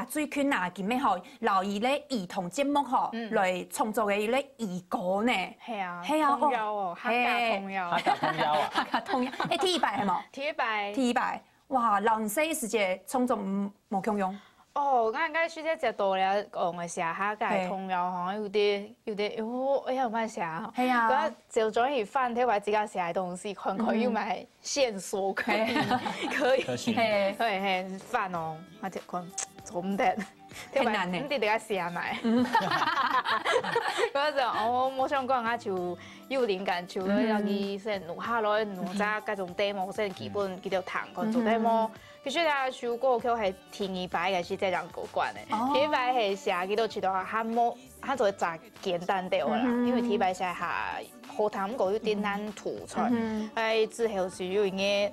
最近啊，今日吼，留意咧儿童节目吼，来创作嘅咧儿歌呢。係啊，係啊，童謠哦，客家童謠，客家童謠啊，客家童謠，第一擺係冇？第一擺，哇，人生時節創作冇強用。哦，我剛剛學姐食到了，講嘅寫客家童謠吼，有啲，哎呀，唔係寫吼，係啊，嗰就中意翻睇我自己寫嘅東西，看看有冇線索可以，係翻哦，我就講做唔得。太難咧，你哋而家試下埋。嗰陣我想講下就有靈感，就要去先錄下來，錄下嗰種 demo 先基本幾條彈講做 demo。其實啊，首歌曲係第二擺嘅是這樣過關嘅，第一擺係寫幾多次到較冇，較做雜簡單啲啦，因為第一擺寫下好彈個有啲難吐出來，之後就有啲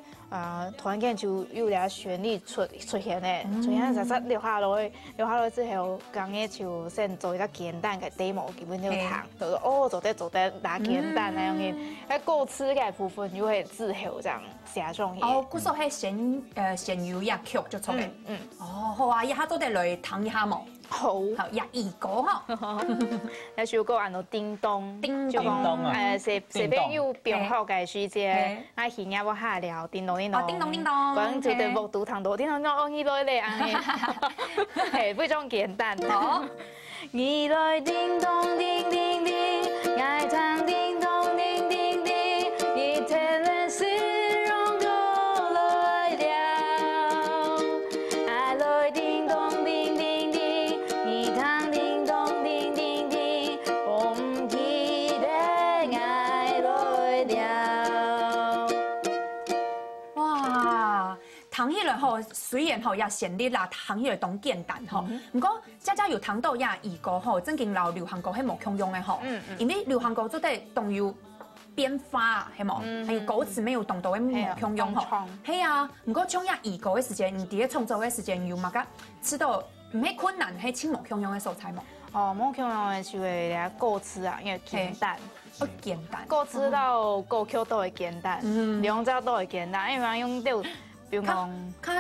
突然間就有啲旋律出現咧，出現實留下來之後，講嘅就先做一個簡單嘅 demo，基本就彈，就哦做得打簡單那樣嘅，喺歌詞嘅部分就會之後這樣寫上去。哦，嗰首係先有一曲就出嘅。哦，好啊，一下都得來彈一下冇。好，入兒歌嗬。有首歌按到叮咚，就講小朋友編好嘅時節，我耳也冇下了，叮咚叮咚，叮咚叮咚，講就對木度彈到叮咚叮咚，依來咧，係非常簡單。好，依來叮咚叮叮叮，愛唱叮咚叮叮叮，一天的事容都來了，愛來叮咚叮叮叮。彈起來吼，雖然吼也旋律啦，彈起來當簡單吼。不過，家家有彈到也兒歌吼，正經流行歌係冇強用嘅吼。因為流行歌做得動有變化係冇，還有歌詞沒有動到嘅冇強用吼。係啊，不過唱也兒歌嘅時間，你啲創作嘅時間有乜個知道唔係困難，係請冇強用嘅素材冇。哦，冇強用嘅就係啲歌詞啊，因為簡單。簡單。歌詞到歌曲都會簡單，兩者都會簡單，因為用到。比如講，較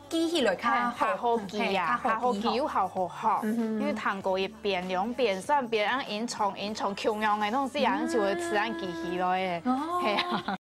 記起來較好記啊，好記又好學，因為彈過一遍、兩遍、三遍，按演唱強用嘅東西，人就會自然記起來嘅，係啊。